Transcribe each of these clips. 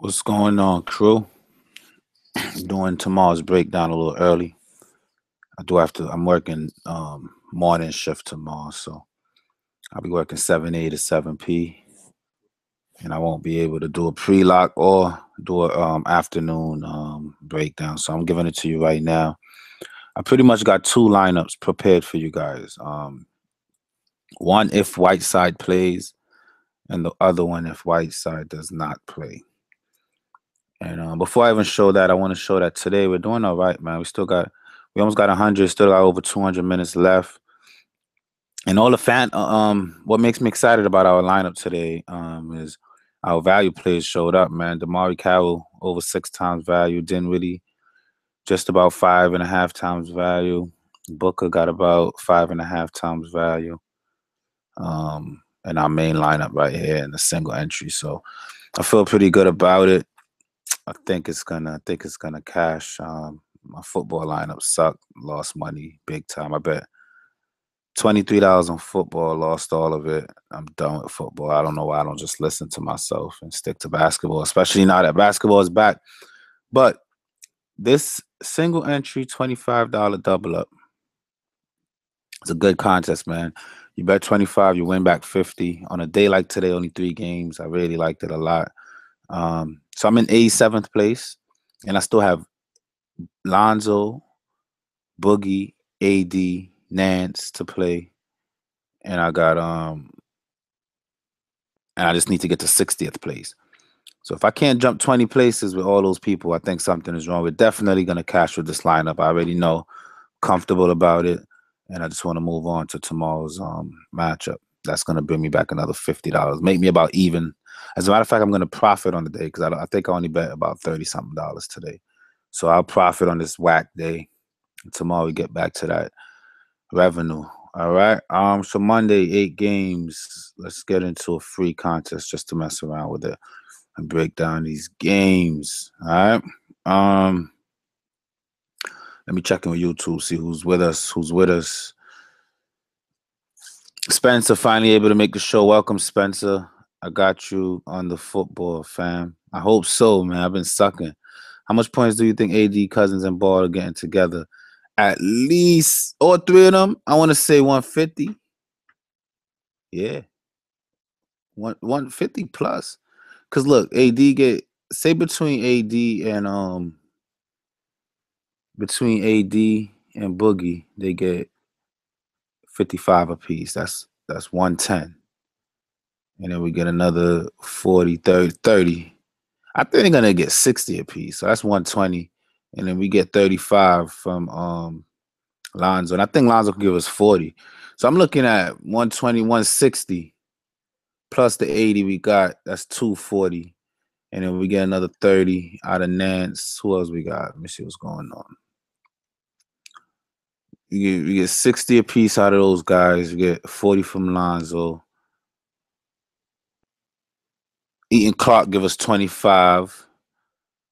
What's going on, crew? Doing tomorrow's breakdown a little early. I do have to. I'm working morning shift tomorrow, so I'll be working 7 a to 7 p, and I won't be able to do a pre-lock or do a afternoon breakdown. So I'm giving it to you right now. I pretty much got two lineups prepared for you guys. One if Whiteside plays, and the other one if Whiteside does not play. And before I even show that, I want to show that today we're doing all right, man. We almost got 100, still got over 200 minutes left. And all the what makes me excited about our lineup today is our value players showed up, man. Damari Carroll over 6 times value, Dinwiddie just about 5.5 times value. Booker got about 5.5 times value. And our main lineup right here in the single entry. So I feel pretty good about it. I think it's gonna cash. My football lineup sucked, lost money big time. I bet $23 on football, lost all of it. I'm done with football. I don't know why I don't just listen to myself and stick to basketball, especially now that basketball is back. But this single entry $25 double up. It's a good contest, man. You bet 25, you win back 50. On a day like today, only 3 games. I really liked it a lot. So I'm in 87th place, and I still have Lonzo, Boogie, AD, Nance to play, and I just need to get to 60th place. So if I can't jump 20 places with all those people, I think something is wrong. We're definitely gonna cash with this lineup. I already know, comfortable about it, and I just want to move on to tomorrow's matchup. That's gonna bring me back another $50, make me about even. As a matter of fact, I'm gonna profit on the day because I think I only bet about 30 something dollars today. So I'll profit on this whack day. Tomorrow we get back to that revenue. All right. So Monday, 8 games. Let's get into a free contest just to mess around with it and break down these games. All right. Let me check in with YouTube, see who's with us. Spencer finally able to make the show. Welcome, Spencer. I got you on the football, fam. I hope so, man. I've been sucking. How much points do you think AD, Cousins, and Ball are getting together? At least all three of them, I want to say 150. Yeah. 150 plus. Cause look, AD get say between AD and Boogie, they get 55 apiece. That's 110. And then we get another 40, 30. I think they're gonna get 60 apiece. So that's 120. And then we get 35 from Lonzo. And I think Lonzo can give us 40. So I'm looking at 120, 160 plus the 80 we got. That's 240. And then we get another 30 out of Nance. Who else we got? Let me see what's going on. You get 60 apiece out of those guys. You get 40 from Lonzo. Eaton Clark give us 25.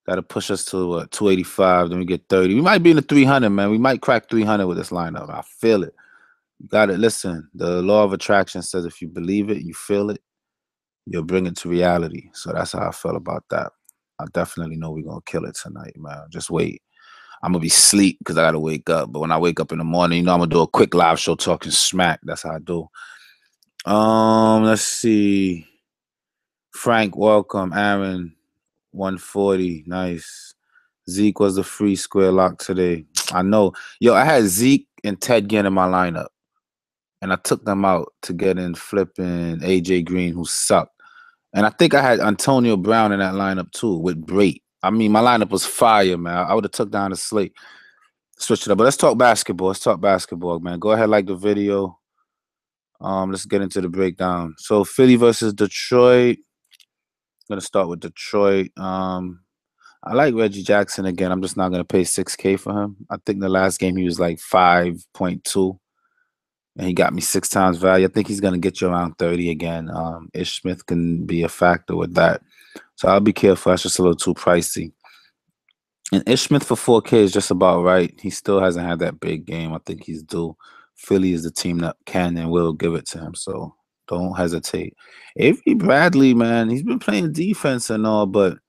That'll push us to what, 285. Then we get 30. We might be in the 300, man. We might crack 300 with this lineup. I feel it. You got to listen. The law of attraction says if you believe it, you feel it, you'll bring it to reality. So that's how I felt about that. I definitely know we're going to kill it tonight, man. Just wait. I'm going to be asleep because I got to wake up. But when I wake up in the morning, you know, I'm going to do a quick live show talking smack. That's how I do. Let's see. Frank, welcome. Aaron, 140. Nice. Zeke was the free square lock today. I know. Yo, I had Zeke and Ted Ginn in my lineup. And I took them out to get in flipping AJ Green, who sucked. And I think I had Antonio Brown in that lineup too with Brait. I mean, my lineup was fire, man. I would have took down the slate, switch it up. But let's talk basketball. Let's talk basketball, man. Go ahead, like the video. Let's get into the breakdown. So Philly versus Detroit. I'm gonna start with Detroit. I like Reggie Jackson again. I'm just not gonna pay $6K for him. I think the last game he was like 5.2. And he got me 6 times value. I think he's going to get you around 30 again. Ish Smith can be a factor with that. So I'll be careful. That's just a little too pricey. And Ish Smith for 4K is just about right. He still hasn't had that big game. I think he's due. Philly is the team that can and will give it to him. So don't hesitate. Avery Bradley, man, he's been playing defense and all, but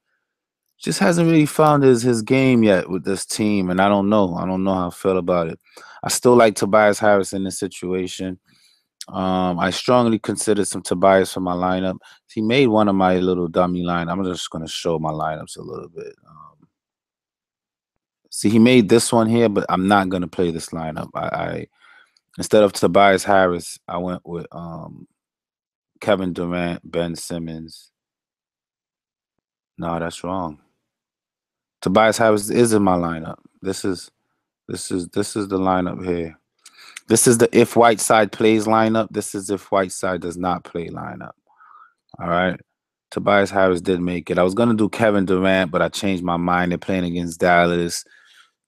just hasn't really found his game yet with this team, and I don't know. I don't know how I feel about it. I still like Tobias Harris in this situation. I strongly consider some Tobias for my lineup. He made one of my little dummy line. I'm just gonna show my lineups a little bit. See, he made this one here, but I'm not gonna play this lineup. I instead of Tobias Harris, I went with Kevin Durant, Ben Simmons. No, that's wrong. Tobias Harris is in my lineup. This is the lineup here. This is the if Whiteside plays lineup. This is if Whiteside does not play lineup. All right. Tobias Harris did make it. I was gonna do Kevin Durant, but I changed my mind. They're playing against Dallas.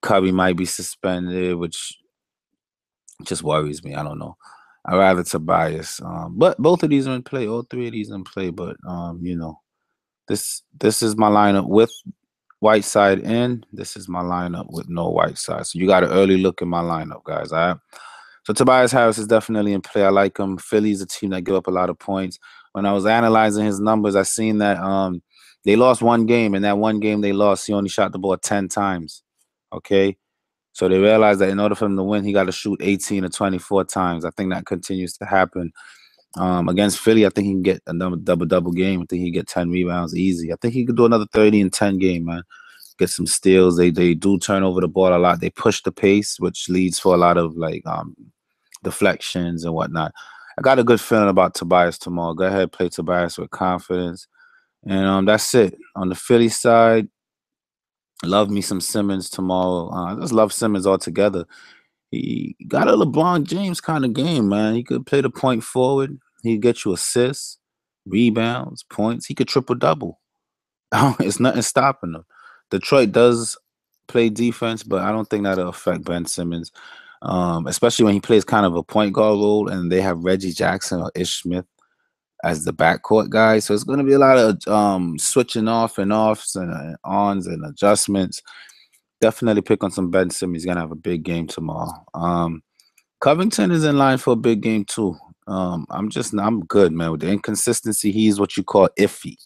Curry might be suspended, which just worries me. I don't know. I rather Tobias. But both of these are in play. All three of these are in play. But this is my lineup with Whiteside in. This is my lineup with no Whiteside. So you got an early look at my lineup, guys. All right. So Tobias Harris is definitely in play. I like him. Philly's a team that give up a lot of points. When I was analyzing his numbers, I seen that they lost one game. In that one game they lost, he only shot the ball 10 times. Okay. So they realized that in order for him to win, he got to shoot 18 or 24 times. I think that continues to happen. Against Philly, I think he can get another double game. I think he can get 10 rebounds easy. I think he could do another 30 and 10 game, man. Get some steals. They do turn over the ball a lot. They push the pace, which leads for a lot of deflections and whatnot. I got a good feeling about Tobias tomorrow. Go ahead, play Tobias with confidence. And that's it. On the Philly side, love me some Simmons tomorrow. I just love Simmons altogether. He got a LeBron James kind of game, man. He could play the point forward. He could get you assists, rebounds, points. He could triple double. It's nothing stopping him. Detroit does play defense, but I don't think that'll affect Ben Simmons, especially when he plays kind of a point guard role and they have Reggie Jackson or Ish Smith as the backcourt guy. So it's going to be a lot of switching off and offs and ons and adjustments. Definitely pick on some Ben Simmons. He's going to have a big game tomorrow. Covington is in line for a big game too. I'm good, man. With the inconsistency, he's what you call iffy.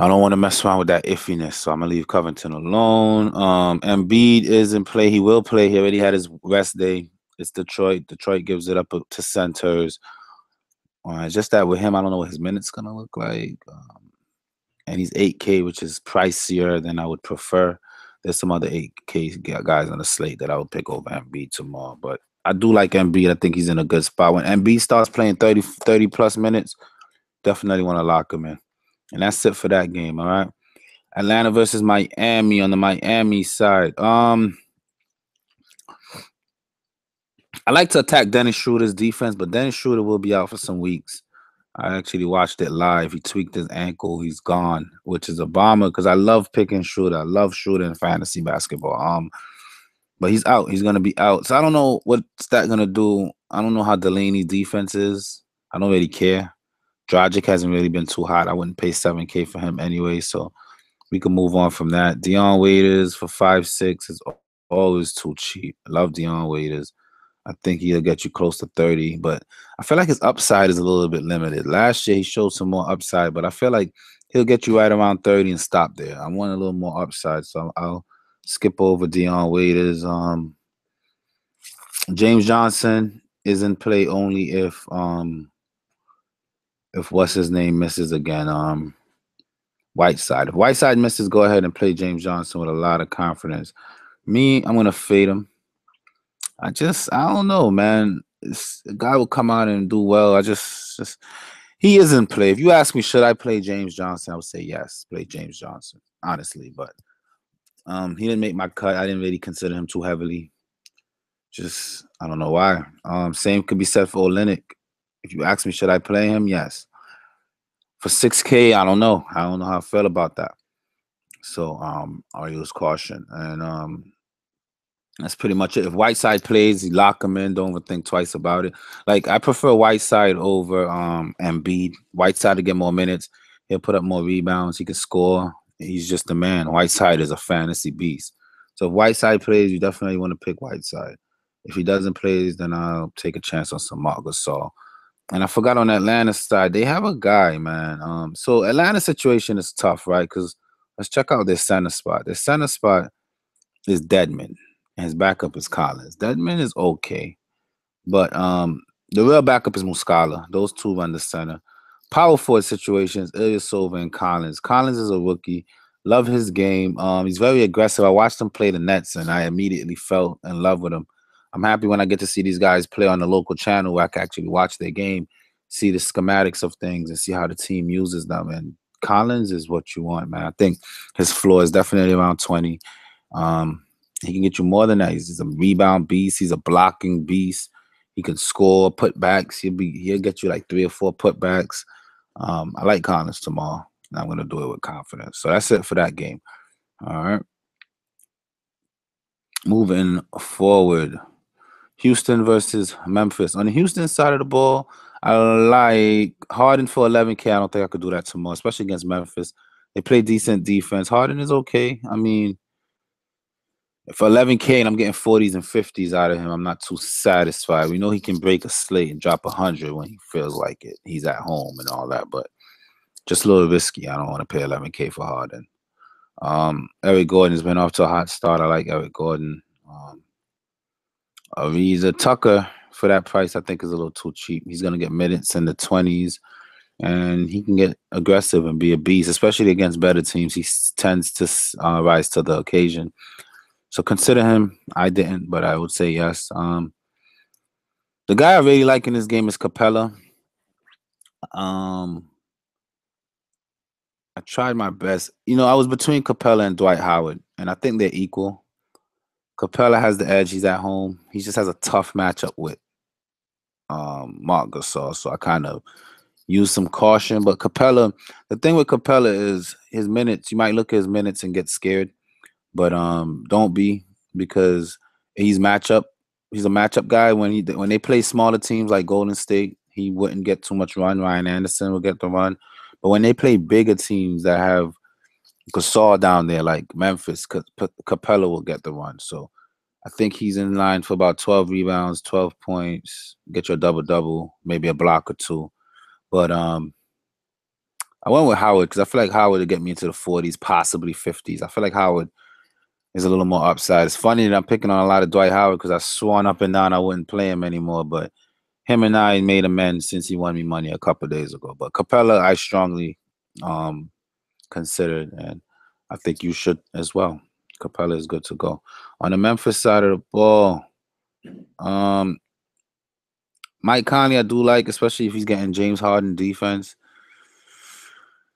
I don't want to mess around with that iffiness, so I'm gonna leave Covington alone. Embiid is in play. He will play. He already had his rest day. It's Detroit. Detroit gives it up to centers. It's just that with him, I don't know what his minutes gonna look like. And he's 8K, which is pricier than I would prefer. There's some other 8K guys on the slate that I would pick over Embiid tomorrow, but I do like Embiid. I think he's in a good spot. When Embiid starts playing 30 plus minutes, definitely want to lock him in. And that's it for that game, all right? Atlanta versus Miami on the Miami side. I like to attack Dennis Schroeder's defense, but Dennis Schroeder will be out for some weeks. I actually watched it live. He tweaked his ankle. He's gone, which is a bummer because I love picking Schroeder. I love Schroeder in fantasy basketball. But he's out. He's going to be out. So I don't know what's that going to do. I don't know how Delaney's defense is. I don't really care. Dragic hasn't really been too hot. I wouldn't pay 7K for him anyway, so we can move on from that. Dion Waiters for 5.6 is always too cheap. I love Dion Waiters. I think he'll get you close to 30, but I feel like his upside is a little bit limited. Last year, he showed some more upside, but I feel like he'll get you right around 30 and stop there. I want a little more upside, so I'll skip over Dion Waiters. James Johnson is in play only if what's his name misses again. Whiteside. If Whiteside misses, go ahead and play James Johnson with a lot of confidence. Me, I'm gonna fade him. I don't know, man. A guy will come out and do well. He is in play. If you ask me, should I play James Johnson? I would say yes, play James Johnson, honestly. But he didn't make my cut. I didn't really consider him too heavily. I don't know why. Same could be said for Olynyk. If you ask me, should I play him? Yes. For 6K, I don't know. I don't know how I feel about that. So I'll use caution. And that's pretty much it. If Whiteside plays, you lock him in. Don't even think twice about it. Like, I prefer Whiteside over Embiid. Whiteside to get more minutes. He'll put up more rebounds. He can score. He's just a man. Whiteside is a fantasy beast. So if Whiteside plays, you definitely want to pick Whiteside. If he doesn't play, then I'll take a chance on some Marc Gasol. And I forgot on Atlanta's side, they have a guy, man. So Atlanta's situation is tough, right? Because let's check out their center spot. Their center spot is Deadman, and his backup is Collins. Deadman is okay, but the real backup is Muscala. Those two run the center. Power forward situations, Ilyasova and Collins. Collins is a rookie. Love his game. He's very aggressive. I watched him play the Nets, and I immediately fell in love with him. I'm happy when I get to see these guys play on the local channel where I can actually watch their game, see the schematics of things, and see how the team uses them. And Collins is what you want, man. I think his floor is definitely around 20. He can get you more than that. He's a rebound beast. He's a blocking beast. He can score putbacks. He'll get you like 3 or 4 putbacks. I like Collins tomorrow, and I'm gonna do it with confidence. So that's it for that game. All right. Moving forward, Houston versus Memphis. On the Houston side of the ball, I like Harden for 11K. I don't think I could do that tomorrow, especially against Memphis. They play decent defense. Harden is okay. I mean, for 11K and I'm getting 40s and 50s out of him, I'm not too satisfied. We know he can break a slate and drop 100 when he feels like it. He's at home and all that, but just a little risky. I don't want to pay 11K for Harden. Eric Gordon has been off to a hot start. I like Eric Gordon. Ariza Tucker for that price, I think, is a little too cheap. He's going to get minutes in the 20s, and he can get aggressive and be a beast, especially against better teams. He tends to rise to the occasion. So consider him. I didn't, but I would say yes. The guy I really like in this game is Capella. I tried my best. You know, I was between Capella and Dwight Howard, and I think they're equal. Capella has the edge. He's at home. He just has a tough matchup with Marc Gasol, so I kind of use some caution. But Capella, the thing with Capella is his minutes. You might look at his minutes and get scared, but don't be, because he's a matchup guy. When they play smaller teams like Golden State, he wouldn't get too much run. Ryan Anderson will get the run, but when they play bigger teams that have Gasol down there like Memphis, Capella will get the run. So I think he's in line for about 12 rebounds, 12 points, get your double-double, maybe a block or 2. But I went with Howard because I feel like Howard would get me into the 40s, possibly 50s. I feel like Howard is a little more upside. It's funny that I'm picking on a lot of Dwight Howard because I sworn up and down I wouldn't play him anymore, but him and I made amends since he won me money a couple of days ago. But Capella, I strongly considered, and I think you should as well. Capella is good to go. On the Memphis side of the ball, Mike Conley I do like, especially if he's getting James Harden defense.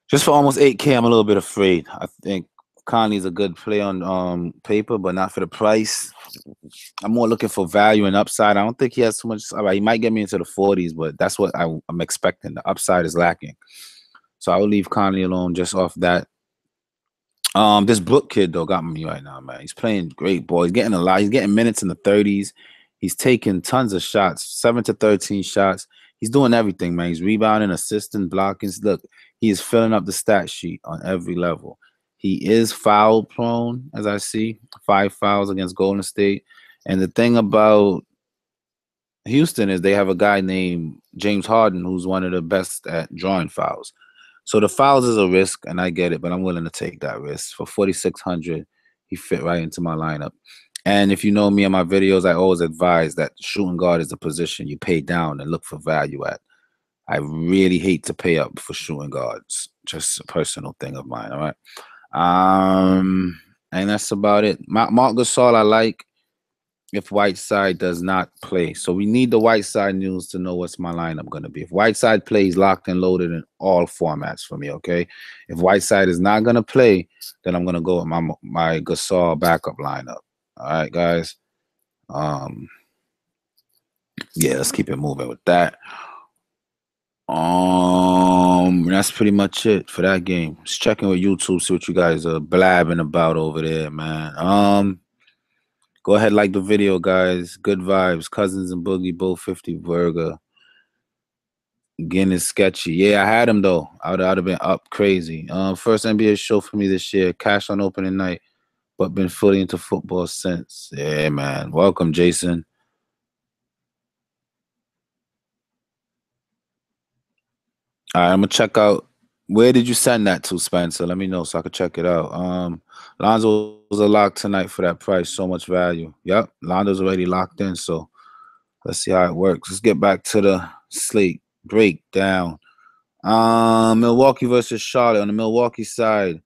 Just for almost 8K, I'm a little bit afraid. I think Conley's a good play on paper, but not for the price. I'm more looking for value and upside. I don't think he has too much. All right, he might get me into the 40s, but that's what I'm expecting. The upside is lacking. So I will leave Conley alone just off that. This Brook kid, though, got me right now, man. He's playing great ball. He's getting a lot. He's getting minutes in the 30s. He's taking tons of shots, 7 to 13 shots. He's doing everything, man. He's rebounding, assisting, blocking. Look, he is filling up the stat sheet on every level. He is foul prone, as I see. 5 fouls against Golden State. And the thing about Houston is they have a guy named James Harden who's one of the best at drawing fouls. So the fouls is a risk, and I get it, but I'm willing to take that risk. For 4,600, he fit right into my lineup. And if you know me in my videos, I always advise that shooting guard is a position you pay down and look for value at. I really hate to pay up for shooting guards. Just a personal thing of mine, all right? And that's about it. Marc Gasol I like if Whiteside does not play. So we need the Whiteside news to know what's my lineup going to be. If Whiteside plays, locked and loaded in all formats for me, okay? If Whiteside is not going to play, then I'm going to go with my Gasol backup lineup. All right, guys. Yeah, let's keep it moving with that. That's pretty much it for that game. Just checking with YouTube, see what you guys are blabbing about over there, man. Go ahead, like the video, guys. Good vibes. Cousins and Boogie, both 50 burger. Guinness sketchy. Yeah, I had him, though. I would have been up crazy. First NBA show for me this year. Cash on opening night, but been fully into football since. Yeah, man. Welcome, Jason. All right, I'm going to check out Where did you send that to, Spencer? Let me know so I could check it out. Lonzo's a lock tonight for that price. So much value. Yep, Lonzo's already locked in. So let's see how it works. Let's get back to the slate breakdown. Milwaukee versus Charlotte. On the Milwaukee side,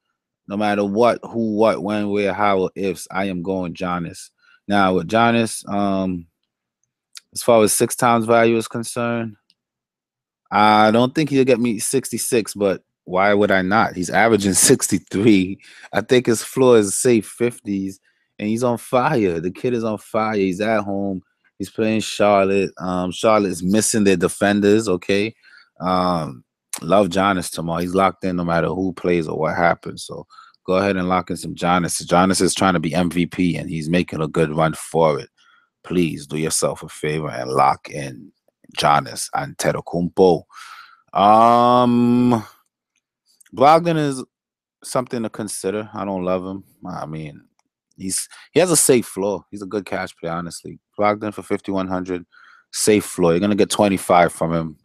no matter what, who, what, when, where, how, or ifs, I am going Giannis. Now with Giannis, as far as 6 times value is concerned, I don't think he'll get me 66, but why would I not? He's averaging 63. I think his floor is safe 50s, and he's on fire. The kid is on fire. He's at home. He's playing Charlotte. Charlotte's missing their defenders, okay? Um, love Giannis tomorrow. He's locked in no matter who plays or what happens. So go ahead and lock in some Giannis. Giannis is trying to be MVP, and he's making a good run for it. Please do yourself a favor and lock in Giannis Antetokounmpo. Um, Brogdon is something to consider. I don't love him. I mean, he has a safe floor. He's a good cash play, honestly. Brogdon for 5,100, safe floor. You're gonna get 25 from him,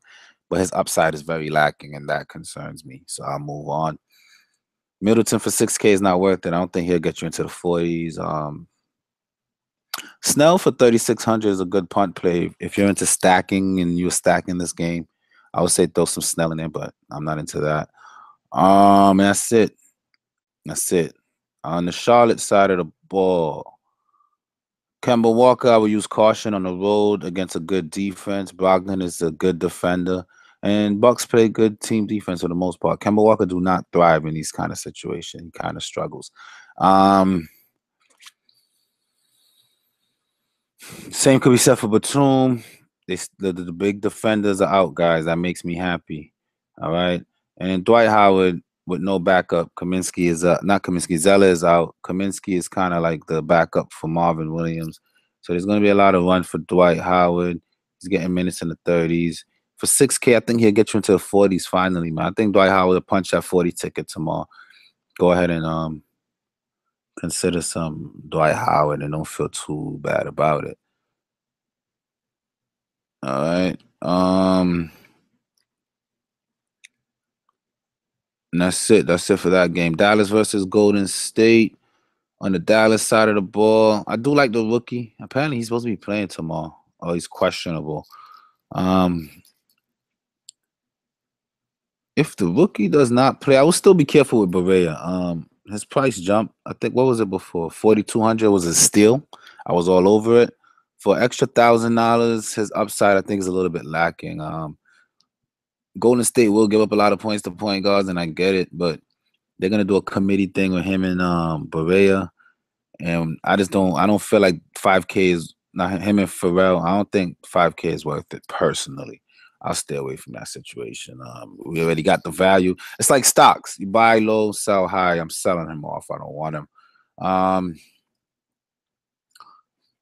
but his upside is very lacking, and that concerns me. So I'll move on. Middleton for 6K is not worth it. I don't think he'll get you into the 40s. Snell for 3,600 is a good punt play. If you're into stacking and you're stacking this game, I would say throw some Snell in there, but I'm not into that. That's it. That's it. On the Charlotte side of the ball, Kemba Walker, I would use caution on the road against a good defense. Brogdon is a good defender, and Bucks play good team defense for the most part. Kemba Walker do not thrive in these kind of situations. He kind of struggles. Um, Same could be said for Batum. The big defenders are out, guys. That makes me happy. All right. And Dwight Howard with no backup. Kaminsky is not Kaminsky. Zeller is out. Kaminsky is kind of like the backup for Marvin Williams. So there's going to be a lot of run for Dwight Howard. He's getting minutes in the 30s. For 6K, I think he'll get you into the 40s finally, man. I think Dwight Howard will punch that 40 ticket tomorrow. Go ahead and consider some Dwight Howard and don't feel too bad about it. All right. And that's it. That's it for that game. Dallas versus Golden State. On the Dallas side of the ball, I do like the rookie. Apparently, he's supposed to be playing tomorrow. Oh, he's questionable. Um, if the rookie does not play, I will still be careful with Barea. His price jumped. I think what was it before? 4,200 was a steal. I was all over it. For extra $1,000, his upside I think is a little bit lacking. Golden State will give up a lot of points to point guards, and I get it, but they're gonna do a committee thing with him and Barea. And I don't feel like 5K is not him and Pharrell. I don't think 5K is worth it personally. I'll stay away from that situation. We already got the value. It's like stocks. You buy low, sell high. I'm selling him off. I don't want him.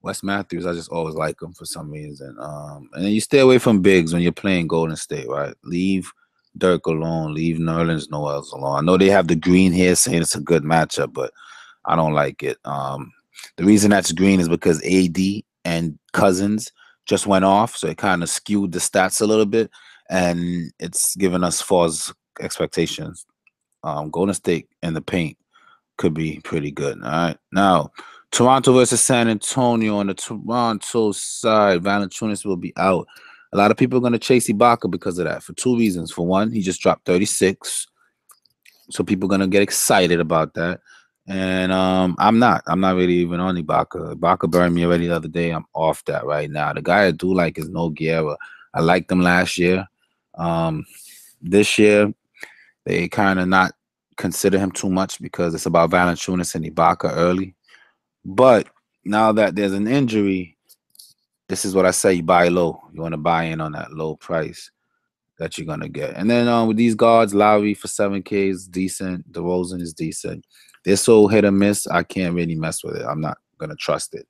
Wes Matthews, I just always like him for some reason. And then you stay away from bigs when you're playing Golden State, right? Leave Dirk alone. Leave Nerlens Noel alone. I know they have the green here saying it's a good matchup, but I don't like it. The reason that's green is because AD and Cousins just went off, so it kind of skewed the stats a little bit, and it's given us false expectations. Golden State in the paint could be pretty good. All right, now Toronto versus San Antonio. On the Toronto side, Valanciunas will be out. A lot of people are going to chase Ibaka because of that for 2 reasons. For one, he just dropped 36, so people are going to get excited about that. And I'm not really even on Ibaka. Ibaka burned me already the other day. I'm off that right now. The guy I do like is Nogueira. I liked him last year. This year, they kind of not consider him too much because it's about Valanciunas and Ibaka early. But now that there's an injury, this is what I say: you buy low. You want to buy in on that low price that you're gonna get. And then with these guards, Lowry for 7K is decent. DeRozan is decent. They're so hit or miss. I can't really mess with it. I'm not gonna trust it.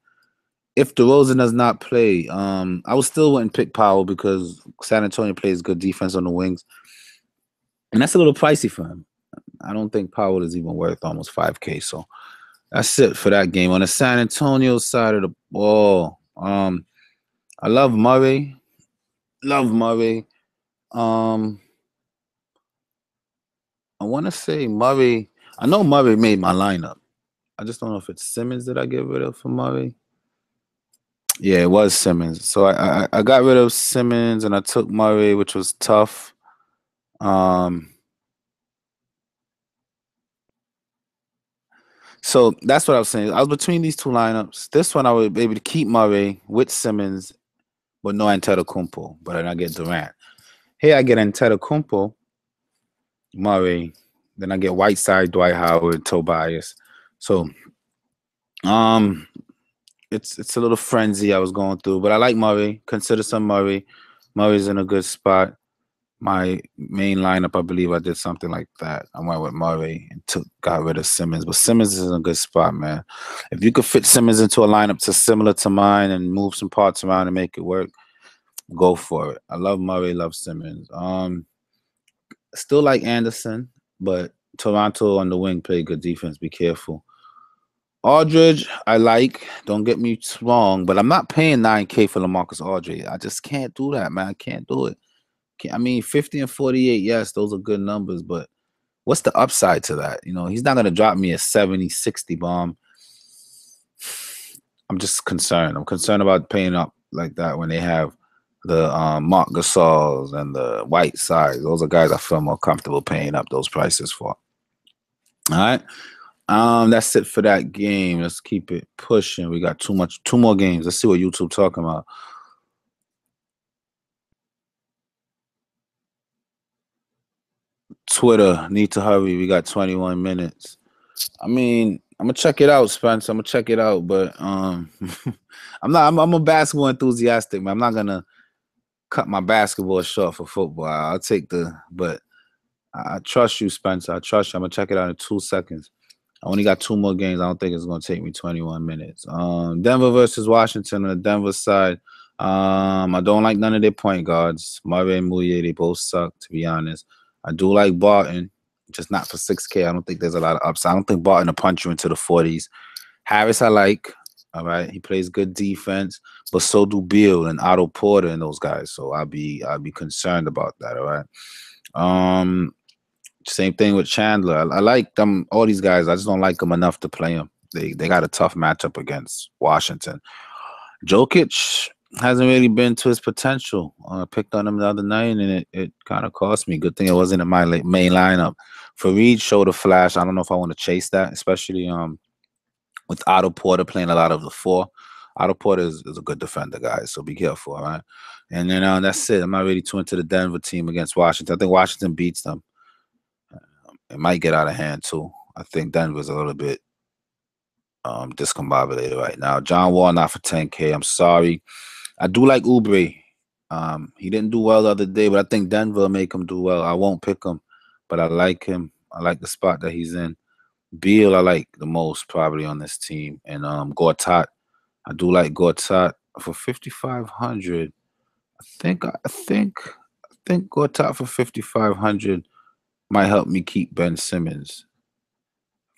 If DeRozan does not play, I will still wouldn't pick Powell because San Antonio plays good defense on the wings, and that's a little pricey for him. I don't think Powell is even worth almost 5K. So that's it for that game. On the San Antonio side of the ball, I love Murray. Love Murray. I want to say Murray. I know Murray made my lineup. I just don't know if it's Simmons that I get rid of for Murray. Yeah, it was Simmons. So I got rid of Simmons and I took Murray, which was tough. So that's what I was saying. I was between these two lineups. This one I would be able to keep Murray with Simmons, but no Antetokounmpo. But then I get Durant. Here I get Antetokounmpo, Murray. Then I get Whiteside, Dwight Howard, Tobias. So, it's a little frenzy I was going through, but I like Murray. Consider some Murray. Murray's in a good spot. My main lineup, I believe I did something like that. I went with Murray and got rid of Simmons. But Simmons is in a good spot, man. If you could fit Simmons into a lineup similar to mine and move some parts around and make it work, go for it. I love Murray, love Simmons. Still like Anderson, but Toronto on the wing played good defense. Be careful. Aldridge, I like. Don't get me wrong, but I'm not paying $9K for LaMarcus Aldridge. I just can't do that, man. I can't do it. I mean, 50 and 48, yes, those are good numbers, but what's the upside to that? You know, he's not going to drop me a 70, 60 bomb. I'm just concerned. I'm concerned about paying up like that when they have the Mark Gasols and the Whitesides. Those are guys I feel more comfortable paying up those prices for. All right. That's it for that game. Let's keep it pushing. We got two more games. Let's see what YouTube talking about. Twitter, need to hurry. We got 21 minutes. I mean, I'm gonna check it out, Spence. I'm gonna check it out, but I'm a basketball enthusiastic, man. I'm not gonna cut my basketball short for football. I'll take but I trust you, Spencer. I trust you. I'm gonna check it out in 2 seconds. I only got 2 more games. I don't think it's gonna take me 21 minutes. Denver versus Washington on the Denver side. I don't like none of their point guards. Murray and Muye, they both suck, to be honest. I do like Barton, just not for 6K. I don't think there's a lot of upside. I don't think Barton will punch you into the 40s. Harris, I like. All right, he plays good defense, but so do Beal and Otto Porter and those guys. So I'll be concerned about that. All right. Same thing with Chandler. I like them, all these guys. I just don't like them enough to play them. They got a tough matchup against Washington. Jokic hasn't really been to his potential. I picked on him the other night, and it kind of cost me. Good thing it wasn't in my main lineup. Fareed showed a flash. I don't know if I want to chase that, especially with Otto Porter playing a lot of the 4. Otto Porter is a good defender, guys, so be careful, all right? And then that's it. I'm not really too into the Denver team against Washington. I think Washington beats them. It might get out of hand, too. I think Denver's a little bit discombobulated right now. John Wall not for 10K. I'm sorry. I do like Oubre. He didn't do well the other day, but I think Denver will make him do well. I won't pick him, but I like him. I like the spot that he's in. Beal I like the most probably on this team. And Gortat. I do like Gortat for 5,500. I think Gortat for 5,500 might help me keep Ben Simmons.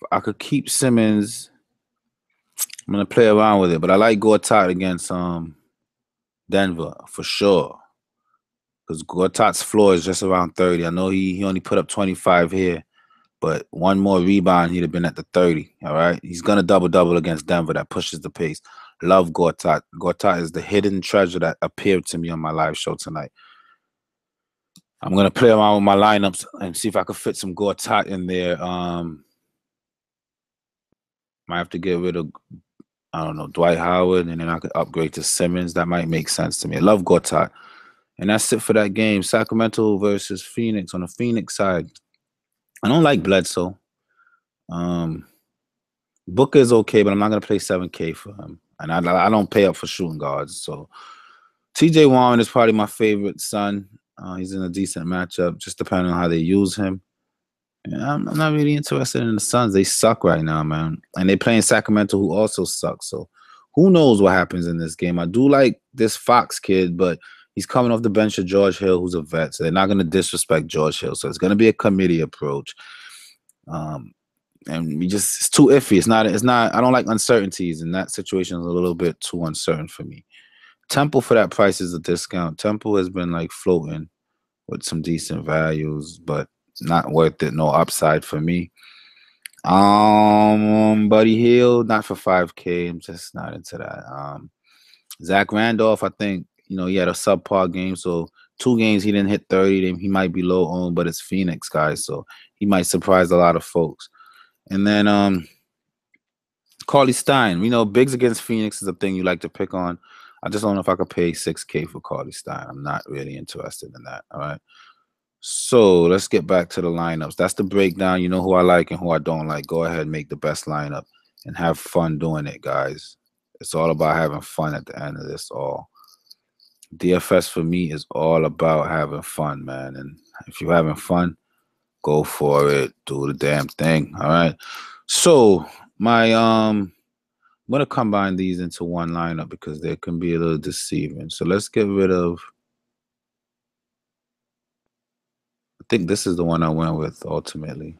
If I could keep Simmons, I'm gonna play around with it. But I like Gortat against Denver for sure. Because Gortat's floor is just around 30. I know he only put up 25 here, but one more rebound, he'd have been at the 30. All right. He's gonna double against Denver. That pushes the pace. Love Gortat. Gortat is the hidden treasure that appeared to me on my live show tonight. I'm gonna play around with my lineups and see if I can fit some Gortat in there. Might have to get rid of, I don't know, Dwight Howard, and then I could upgrade to Simmons. That might make sense to me. I love Gortat. And that's it for that game. Sacramento versus Phoenix. On the Phoenix side, I don't like Bledsoe. Booker is okay, but I'm not going to pay 7K for him. And I don't pay up for shooting guards. So TJ Warren is probably my favorite son. He's in a decent matchup, just depending on how they use him. And I'm not really interested in the Suns. They suck right now, man. And they play in Sacramento, who also sucks. So who knows what happens in this game. I do like this Fox kid, but he's coming off the bench of George Hill, who's a vet. So they're not going to disrespect George Hill. So it's going to be a committee approach. And it's too iffy. It's not, I don't like uncertainties, and that situation is a little bit too uncertain for me. Temple for that price is a discount. Temple has been like floating with some decent values, but Not worth it. No upside for me. Buddy Hield, not for 5K. I'm just not into that. Zach Randolph, I think, he had a subpar game. So 2 games he didn't hit 30. Then he might be low owned, but it's Phoenix, guys. So he might surprise a lot of folks. And then Carly Stein, bigs against Phoenix is a thing you like to pick on. I just don't know if I could pay 6K for Carly Stein. I'm not really interested in that. All right. So let's get back to the lineups. That's the breakdown. You know who I like and who I don't like. Go ahead and make the best lineup and have fun doing it, guys. It's all about having fun at the end of this all. DFS for me is all about having fun, man. And if you're having fun, go for it. Do the damn thing. All right. So I'm gonna combine these into one lineup because they can be a little deceiving. So let's get rid of. I think this is the one I went with ultimately.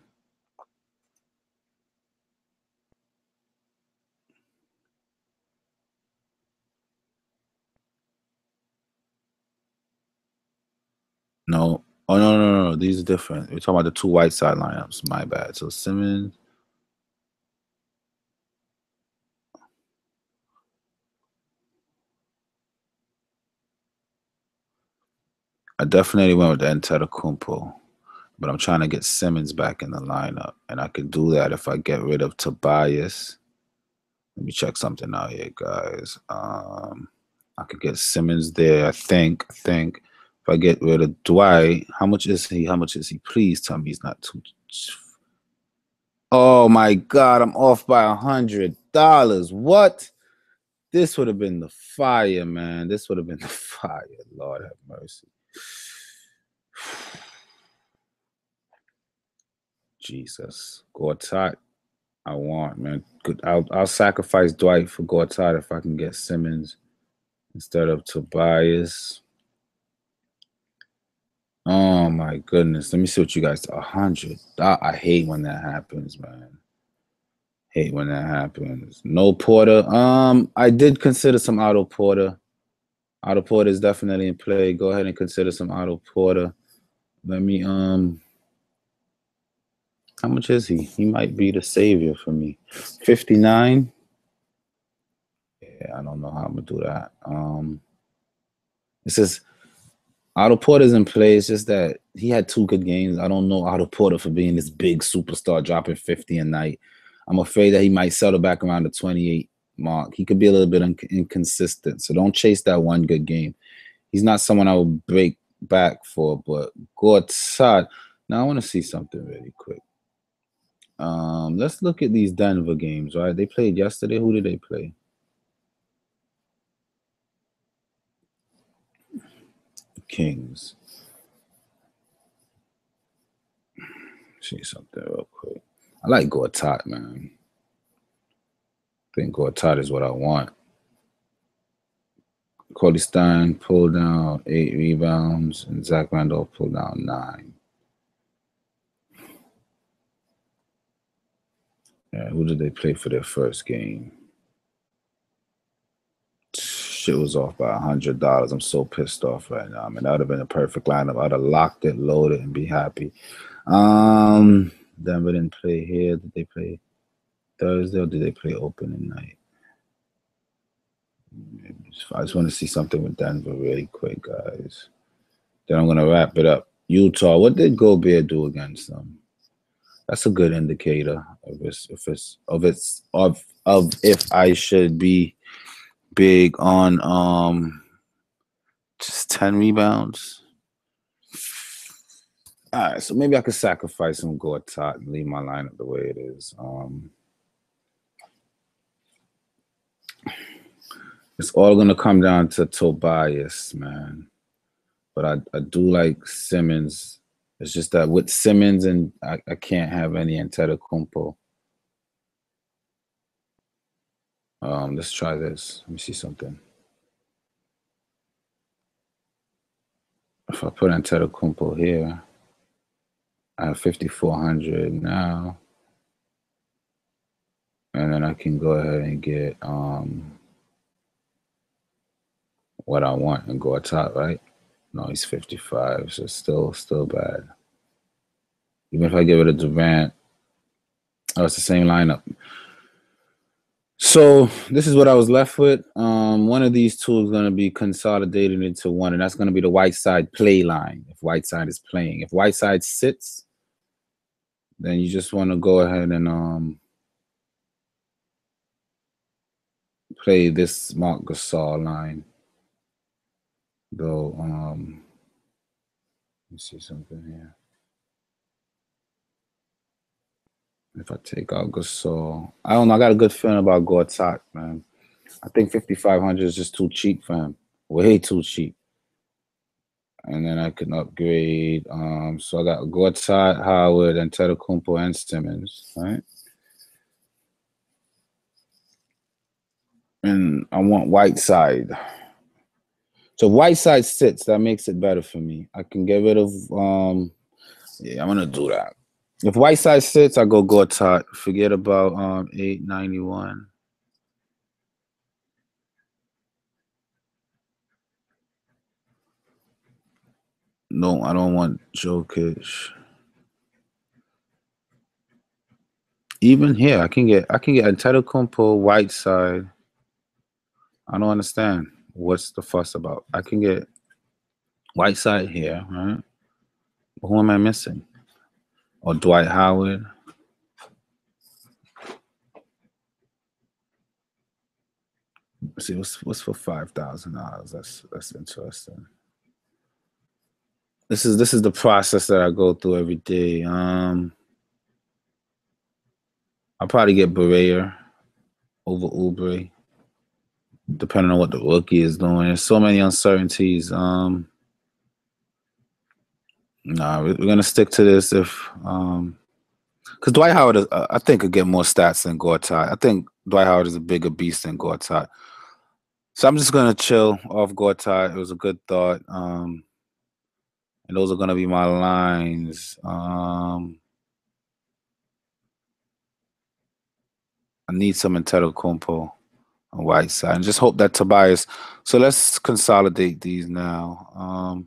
No. Oh, no. These are different. We're talking about the 2 Whiteside lineups. My bad. So Simmons. I definitely went with the Antetokounmpo, but I'm trying to get Simmons back in the lineup, and I could do that if I get rid of Tobias. Let me check something out here, guys. I could get Simmons there. I think. If I get rid of Dwight, how much is he? Please tell me he's not too. Oh my God, I'm off by $100. What? This would have been the fire, man. This would have been the fire. Lord have mercy. Jesus. Gortat, I want, man. Good. I'll sacrifice Dwight for Gortat if I can get Simmons instead of Tobias. Oh my goodness. Let me see what you guys do. 100. I hate when that happens, man. Hate when that happens. No Porter. I did consider some Otto Porter. Otto Porter is definitely in play. Go ahead and consider some Otto Porter. Let me how much is he? He might be the savior for me. 59. Yeah, I don't know how I'm gonna do that. It says Otto Porter's in play. It's just that he had 2 good games. I don't know Otto Porter for being this big superstar, dropping 50 a night. I'm afraid that he might settle back around the 28 mark. He could be a little bit inconsistent. So don't chase that one good game. He's not someone I would break back for, but Gortat. Now I want to see something really quick. Let's look at these Denver games, right? They played yesterday. Who did they play? Kings. See something real quick. I like Gortat, man. I think Gortat is what I want. Cody Stein pulled down 8 rebounds, and Zach Randolph pulled down 9. Yeah, who did they play for their first game? Shit was off by $100. I'm so pissed off right now. I mean, that would have been a perfect lineup. I'd have locked it, loaded, and be happy. Denver didn't play here. Did they play Thursday or did they play opening night? I just want to see something with Denver really quick, guys. Then I'm gonna wrap it up. Utah. What did Gobert do against them? That's a good indicator of if I should be big on just 10 rebounds. All right, so maybe I could sacrifice some Gortat and leave my lineup the way it is. It's all gonna come down to Tobias, man. But I do like Simmons. It's just that with Simmons and I can't have any Antetokounmpo. Let's try this. Let me see something. If I put Antetokounmpo here, I have 5,400 now. And then I can go ahead and get what I want and go top, right? No, he's 55, so still bad. Even if I get rid of Durant, oh, it's the same lineup. So this is what I was left with. One of these two is going to be consolidated into one, and that's going to be the Whiteside play line. If Whiteside is playing, if Whiteside sits, then you just want to go ahead and play this Marc Gasol line. Though, let me see something here. If I take out Gasol, I don't know. I got a good feeling about Gortat, man. I think 5,500 is just too cheap for him. Way too cheap. And then I can upgrade. So I got Gortat, Howard, and Antetokounmpo and Simmons, right? And I want Whiteside. So Whiteside sits, that makes it better for me. I can get rid of yeah, I'm gonna do that. If Whiteside sits, I go Gortat. Forget about 891. No, I don't want Jokic. Even here, I can get Antetokounmpo, Whiteside. I don't understand what's the fuss about. I can get Whiteside here, right? But who am I missing? Or Dwight Howard? Let's see, what's for $5,000? That's interesting. This is the process that I go through every day. I'll probably get Barea over Oubre, depending on what the rookie is doing. There's so many uncertainties. Nah, we're gonna stick to this if because Dwight Howard is, I think could get more stats than Gortat. I think Dwight Howard is a bigger beast than Gortat. So I'm just gonna chill off Gortat. It was a good thought. And those are gonna be my lines. I need some Antetokounmpo on Whiteside, and just hope that Tobias. So let's consolidate these now.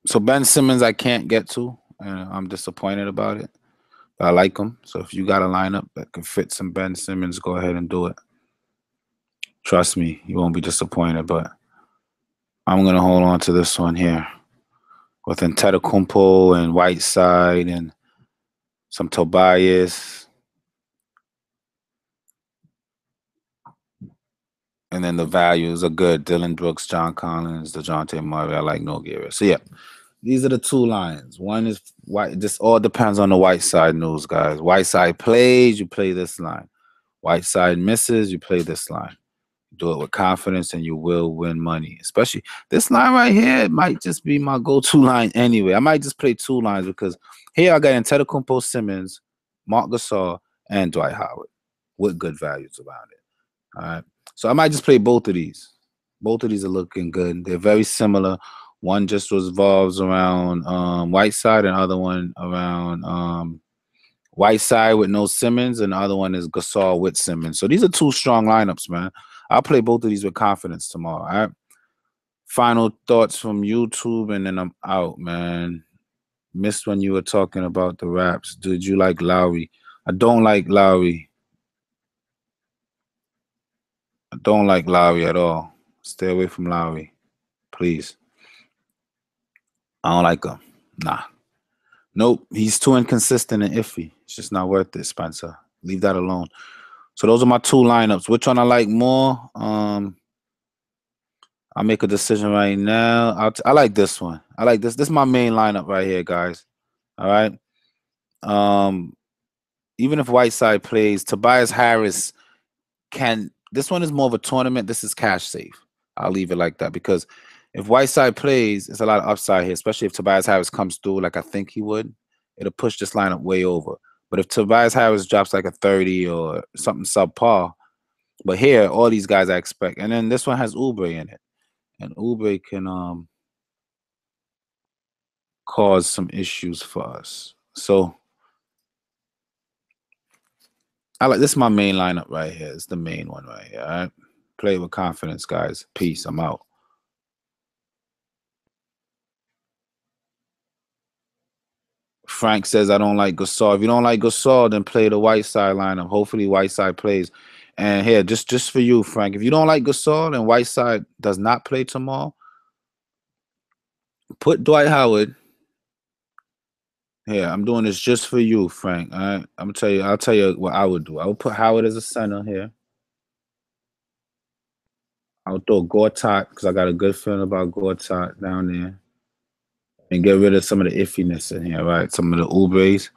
So Ben Simmons, I can't get to, and I'm disappointed about it. But I like him. So if you got a lineup that can fit some Ben Simmons, go ahead and do it. Trust me, you won't be disappointed. But I'm gonna hold on to this one here with Antetokounmpo and Whiteside and some Tobias. And then the values are good. Dylan Brooks, John Collins, DeJounte Murray. I like Nogueira. So, yeah, these are the two lines. One is White. This all depends on the Whiteside news, guys. Whiteside plays, you play this line. Whiteside misses, you play this line. Do it with confidence and you will win money. Especially this line right here, it might just be my go-to line anyway. I might just play two lines because here I got Antetokounmpo, Simmons, Marc Gasol, and Dwight Howard with good values around it. All right. So I might just play both of these. Both of these are looking good. They're very similar. One just revolves around Whiteside, and the other one around Whiteside with no Simmons, and the other one is Gasol with Simmons. So these are two strong lineups, man. I'll play both of these with confidence tomorrow. All right. Final thoughts from YouTube, and then I'm out, man. Missed when you were talking about the Raps. Did you like Lowry? I don't like Lowry. I don't like Lowry at all. Stay away from Lowry, please. I don't like him. Nah. Nope. He's too inconsistent and iffy. It's just not worth it, Spencer. Leave that alone. So those are my two lineups. Which one I like more? I'll make a decision right now. I like this one. I like this. This is my main lineup right here, guys. All right. Even if Whiteside plays, Tobias Harris can. This one is more of a tournament. This is cash safe. I'll leave it like that because if Whiteside plays, it's a lot of upside here, especially if Tobias Harris comes through like I think he would. It'll push this lineup way over. But if Tobias Harris drops like a 30 or something subpar, but here, all these guys I expect. And then this one has Oubre in it. And Oubre can cause some issues for us. So I like this is my main lineup right here. It's the main one right here. All right. Play with confidence, guys. Peace. I'm out. Frank says I don't like Gasol. If you don't like Gasol, then play the Whiteside lineup. Hopefully Whiteside plays. And here, just for you, Frank, if you don't like Gasol and Whiteside does not play tomorrow, put Dwight Howard. Here, I'm doing this just for you, Frank. All right. I'll tell you what I would do. I would put Howard as a center here. I would throw Gortat because I got a good feeling about Gortat down there. And get rid of some of the iffiness in here, right? Some of the Ubres.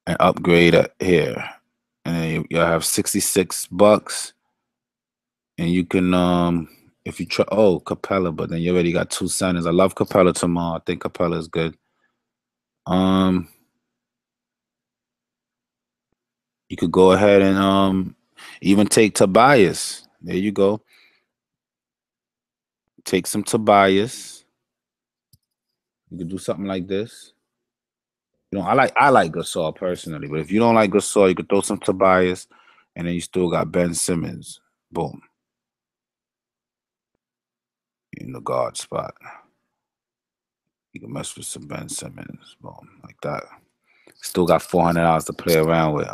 And upgrade it here. And then you'll have 66 bucks. And you can if you try Capella, but then you already got 2 centers. I love Capella tomorrow. I think Capella is good. You could go ahead and even take Tobias. There you go. Take some Tobias. You could do something like this. You know, I like Gasol personally, but if you don't like Gasol, you could throw some Tobias, and then you still got Ben Simmons. Boom. In the guard spot. You can mess with some Ben Simmons. Boom. Like that. Still got $400 to play around with.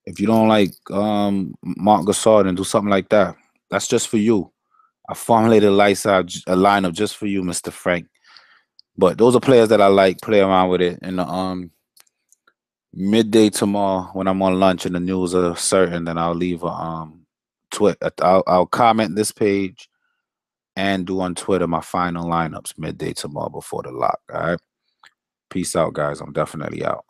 If you don't like Marc Gasol, then do something like that. That's just for you. I formulated a lineup just for you, Mr. Frank. But those are players that I like. Play around with it. And midday tomorrow, when I'm on lunch and the news are certain, then I'll leave a I'll comment this page and do on Twitter my final lineups midday tomorrow before the lock. All right. Peace out, guys. I'm definitely out.